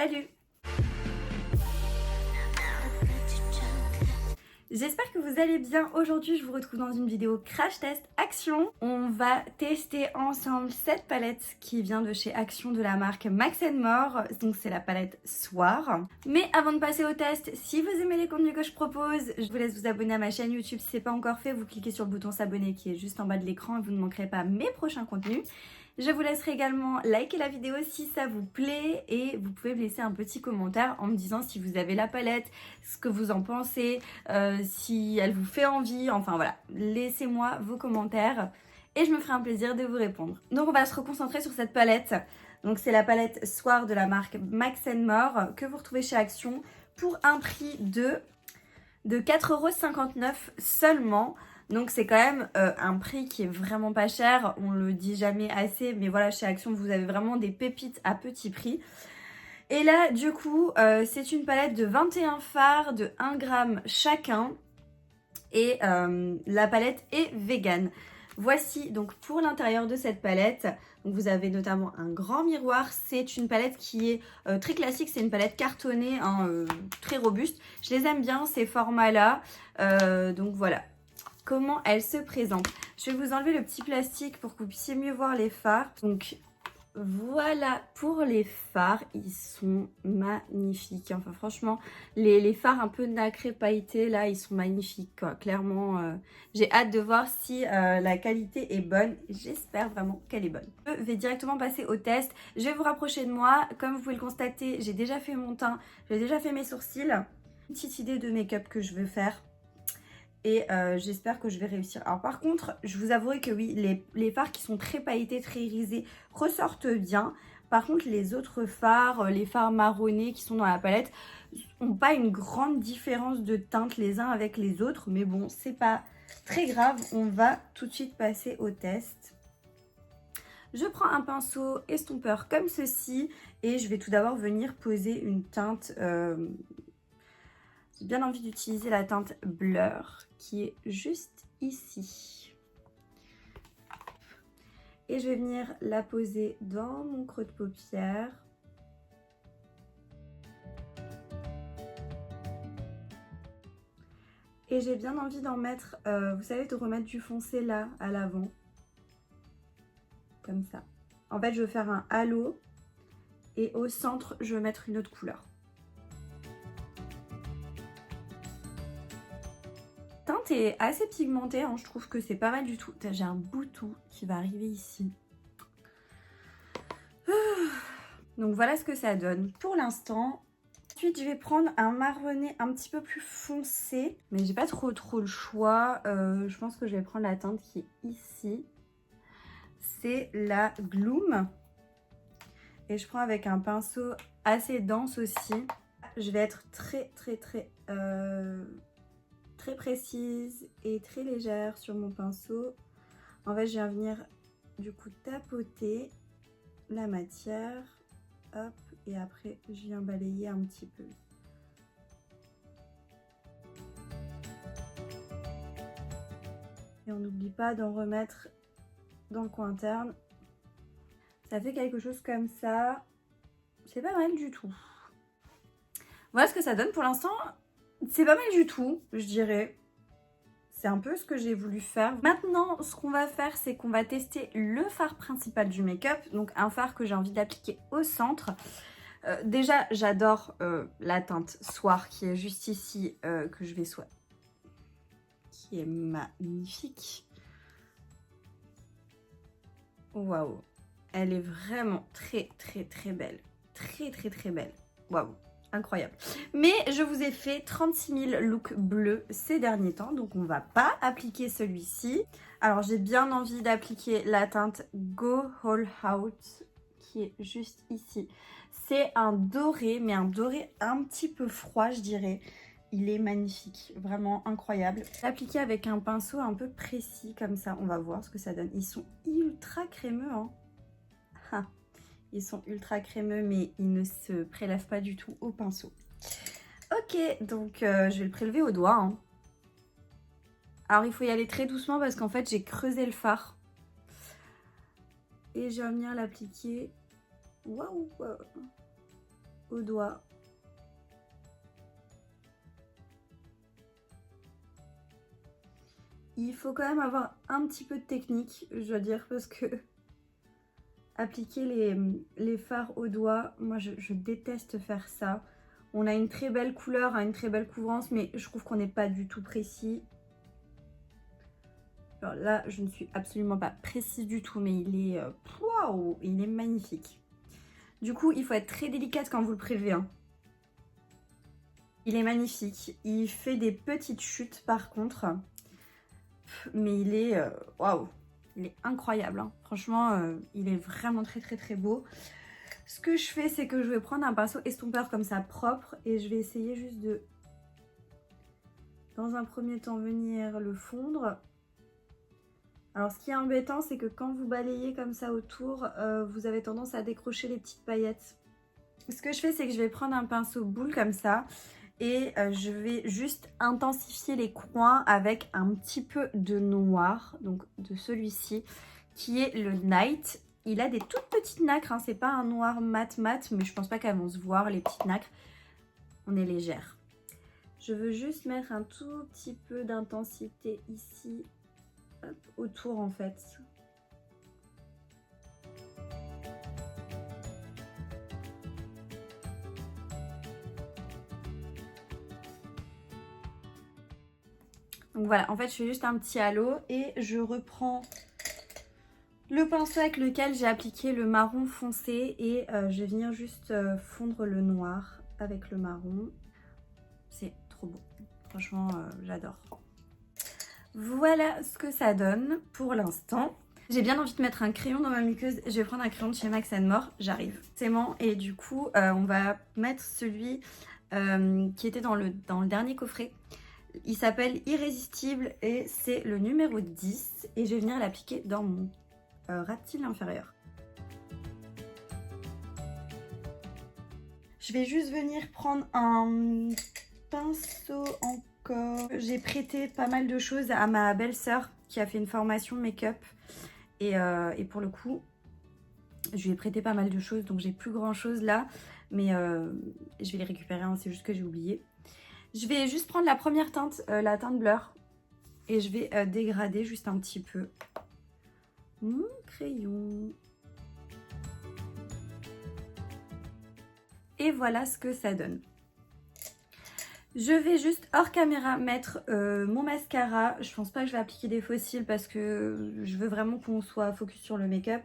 Salut! J'espère que vous allez bien. Aujourd'hui, je vous retrouve dans une vidéo crash test Action. On va tester ensemble cette palette qui vient de chez Action de la marque Max More. Donc c'est la palette Soir. Mais avant de passer au test, si vous aimez les contenus que je propose, je vous laisse vous abonner à ma chaîne YouTube si ce n'est pas encore fait. Vous cliquez sur le bouton s'abonner qui est juste en bas de l'écran et vous ne manquerez pas mes prochains contenus. Je vous laisserai également liker la vidéo si ça vous plaît et vous pouvez me laisser un petit commentaire en me disant si vous avez la palette, ce que vous en pensez, si elle vous fait envie, enfin voilà, laissez-moi vos commentaires et je me ferai un plaisir de vous répondre. Donc on va se reconcentrer sur cette palette. Donc c'est la palette Soir de la marque Max More que vous retrouvez chez Action pour un prix de 4,59 € seulement. Donc c'est quand même un prix qui est vraiment pas cher, on le dit jamais assez, mais voilà, chez Action vous avez vraiment des pépites à petit prix. Et là du coup c'est une palette de 21 fards de 1 gramme chacun et la palette est vegan. Voici donc pour l'intérieur de cette palette, donc vous avez notamment un grand miroir, c'est une palette qui est très classique, c'est une palette cartonnée, hein, très robuste. Je les aime bien ces formats là, donc voilà. Comment elle se présente. Je vais vous enlever le petit plastique pour que vous puissiez mieux voir les fards. Donc voilà pour les fards, ils sont magnifiques. Enfin franchement, les fards un peu nacrés pailletés là, ils sont magnifiques quoi. Clairement, j'ai hâte de voir si la qualité est bonne. J'espère vraiment qu'elle est bonne. Je vais directement passer au test. Je vais vous rapprocher de moi. Comme vous pouvez le constater, j'ai déjà fait mon teint, j'ai déjà fait mes sourcils. Une petite idée de make-up que je veux faire. Et j'espère que je vais réussir. Alors par contre, je vous avouerai que oui, les fards qui sont très pailletés, très irisés ressortent bien. Par contre, les autres fards, les fards marronnés qui sont dans la palette, n'ont pas une grande différence de teinte les uns avec les autres. Mais bon, c'est pas très grave. On va tout de suite passer au test. Je prends un pinceau estompeur comme ceci. Et je vais tout d'abord venir poser une teinte... J'ai bien envie d'utiliser la teinte Blur qui est juste ici. Et je vais venir la poser dans mon creux de paupière. Et j'ai bien envie d'en mettre, vous savez, de remettre du foncé là, à l'avant. Comme ça. En fait, je veux faire un halo. Et au centre, je veux mettre une autre couleur. Teinte est assez pigmentée, hein, je trouve que c'est pas mal du tout. J'ai un bouton qui va arriver ici. Donc voilà ce que ça donne pour l'instant. Ensuite je vais prendre un marronné un petit peu plus foncé, mais j'ai pas trop le choix. Je pense que je vais prendre la teinte qui est ici. C'est la Gloom. Et je prends avec un pinceau assez dense aussi. Je vais être très précise et très légère sur mon pinceau. En fait, je viens venir du coup tapoter la matière, hop, et après je viens balayer un petit peu. Et on n'oublie pas d'en remettre dans le coin interne. Ça fait quelque chose comme ça. C'est pas mal du tout. Voilà ce que ça donne pour l'instant. C'est pas mal du tout, je dirais. C'est un peu ce que j'ai voulu faire. Maintenant, ce qu'on va faire, c'est qu'on va tester le fard principal du make-up. Donc un fard que j'ai envie d'appliquer au centre. Déjà, j'adore la teinte Soir qui est juste ici, que je vais qui est magnifique. Waouh. Elle est vraiment très belle. Très belle. Waouh. Incroyable. Mais je vous ai fait 36 000 looks bleus ces derniers temps, donc on va pas appliquer celui-ci. Alors j'ai bien envie d'appliquer la teinte Go All Out qui est juste ici. C'est un doré, mais un doré un petit peu froid je dirais. Il est magnifique, vraiment incroyable. Appliquer avec un pinceau un peu précis comme ça, on va voir ce que ça donne. Ils sont ultra crémeux, hein. Ah. Ils sont ultra crémeux, mais ils ne se prélèvent pas du tout au pinceau. Ok, donc je vais le prélever au doigt. Hein. Alors, il faut y aller très doucement parce qu'en fait, j'ai creusé le fard. Et je vais venir l'appliquer. Waouh! au doigt. Il faut quand même avoir un petit peu de technique, je dois dire, parce que appliquer les fards au doigt, moi je déteste faire ça. On a une très belle couleur, une très belle couvrance, mais je trouve qu'on n'est pas du tout précis. Alors là, je ne suis absolument pas précise du tout, mais il est, waouh, il est magnifique. Du coup, il faut être très délicate quand vous le prélevez. Hein. Il est magnifique. Il fait des petites chutes par contre. Mais il est waouh, il est incroyable. Hein. Franchement, il est vraiment très beau. Ce que je fais, c'est que je vais prendre un pinceau estompeur comme ça propre et je vais essayer juste de, dans un premier temps, venir le fondre. Alors, ce qui est embêtant, c'est que quand vous balayez comme ça autour, vous avez tendance à décrocher les petites paillettes. Ce que je fais, c'est que je vais prendre un pinceau boule comme ça et je vais juste intensifier les coins avec un petit peu de noir, donc de celui-ci, qui est le Night. Il a des toutes petites nacres, hein. C'est pas un noir mat, mais je pense pas qu'elles vont se voir, les petites nacres. On est légère. Je veux juste mettre un tout petit peu d'intensité ici, hop, autour en fait. Donc voilà, en fait je fais juste un petit halo et je reprends le pinceau avec lequel j'ai appliqué le marron foncé et je vais venir juste fondre le noir avec le marron. C'est trop beau, franchement j'adore. Voilà ce que ça donne pour l'instant. J'ai bien envie de mettre un crayon dans ma muqueuse. Je vais prendre un crayon de chez Max More, j'arrive. C'est bon, et du coup on va mettre celui qui était dans le dernier coffret. Il s'appelle Irrésistible et c'est le numéro 10 et je vais venir l'appliquer dans mon ras de cils inférieur. Je vais juste venir prendre un pinceau encore. J'ai prêté pas mal de choses à ma belle-sœur qui a fait une formation make-up et pour le coup je lui ai prêté pas mal de choses donc j'ai plus grand chose là mais je vais les récupérer, hein, c'est juste que j'ai oublié. Je vais juste prendre la première teinte, la teinte Blur, et je vais dégrader juste un petit peu mon crayon. Et voilà ce que ça donne. Je vais juste hors caméra mettre mon mascara. Je pense pas que je vais appliquer des fossiles parce que je veux vraiment qu'on soit focus sur le make-up.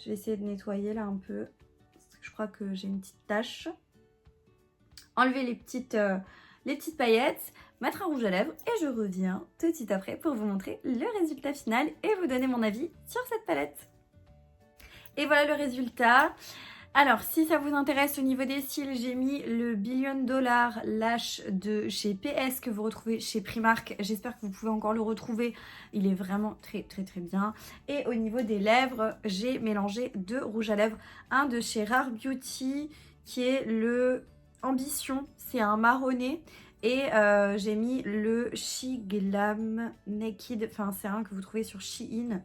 Je vais essayer de nettoyer là un peu. Parce que je crois que j'ai une petite tache. Enlever les petites paillettes, mettre un rouge à lèvres et je reviens tout de suite après pour vous montrer le résultat final et vous donner mon avis sur cette palette. Et voilà le résultat. Alors si ça vous intéresse au niveau des cils, j'ai mis le Billion Dollar Lash de chez PS que vous retrouvez chez Primark. J'espère que vous pouvez encore le retrouver. Il est vraiment très bien. Et au niveau des lèvres, j'ai mélangé deux rouges à lèvres. Un de chez Rare Beauty qui est le Ambition, c'est un marronné. Et j'ai mis le She Glam Naked, enfin c'est un que vous trouvez sur Shein,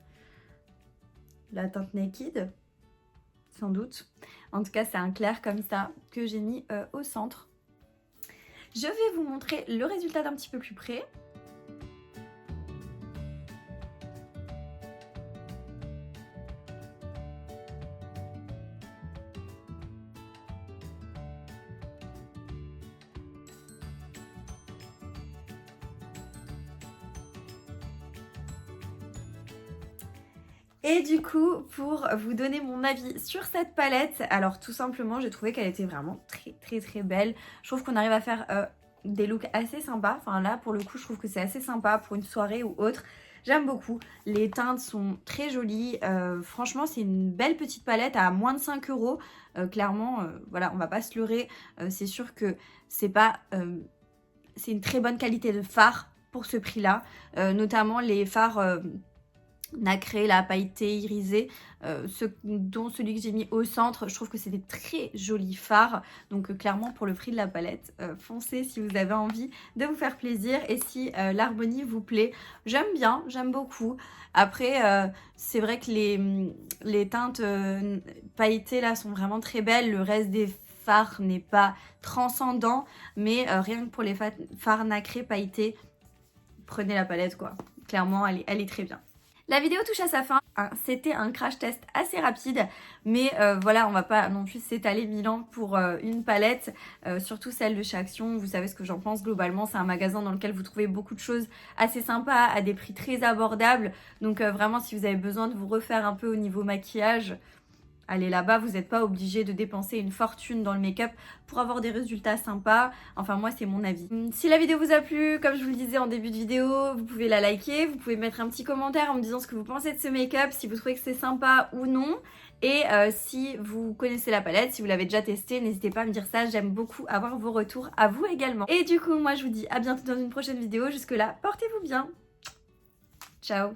la teinte Naked, sans doute. En tout cas c'est un clair comme ça que j'ai mis au centre. Je vais vous montrer le résultat d'un petit peu plus près. Et du coup, pour vous donner mon avis sur cette palette, alors tout simplement, j'ai trouvé qu'elle était vraiment très belle. Je trouve qu'on arrive à faire des looks assez sympas. Enfin là, pour le coup, je trouve que c'est assez sympa pour une soirée ou autre. J'aime beaucoup. Les teintes sont très jolies. Franchement, c'est une belle petite palette à moins de 5 €. Clairement, voilà, on va pas se leurrer. C'est sûr que c'est pas... c'est une très bonne qualité de fard pour ce prix-là. Notamment les fards... nacré, la pailleté, irisé, dont celui que j'ai mis au centre, je trouve que c'est des très jolis fards, donc clairement pour le prix de la palette, foncez si vous avez envie de vous faire plaisir et si l'harmonie vous plaît. J'aime bien, j'aime beaucoup. Après c'est vrai que les teintes pailletées là sont vraiment très belles, le reste des fard n'est pas transcendant, mais rien que pour les fards nacrés pailletés, prenez la palette quoi. Clairement, elle est très bien. La vidéo touche à sa fin, c'était un crash test assez rapide, mais voilà, on va pas non plus s'étaler 1000 ans pour une palette, surtout celle de chez Action. Vous savez ce que j'en pense globalement, c'est un magasin dans lequel vous trouvez beaucoup de choses assez sympas à des prix très abordables, donc vraiment si vous avez besoin de vous refaire un peu au niveau maquillage, allez là-bas, vous n'êtes pas obligé de dépenser une fortune dans le make-up pour avoir des résultats sympas. Enfin, moi, c'est mon avis. Si la vidéo vous a plu, comme je vous le disais en début de vidéo, vous pouvez la liker, vous pouvez mettre un petit commentaire en me disant ce que vous pensez de ce make-up, si vous trouvez que c'est sympa ou non. Et si vous connaissez la palette, si vous l'avez déjà testée, n'hésitez pas à me dire ça. J'aime beaucoup avoir vos retours à vous également. Et du coup, moi, je vous dis à bientôt dans une prochaine vidéo. Jusque-là, portez-vous bien. Ciao.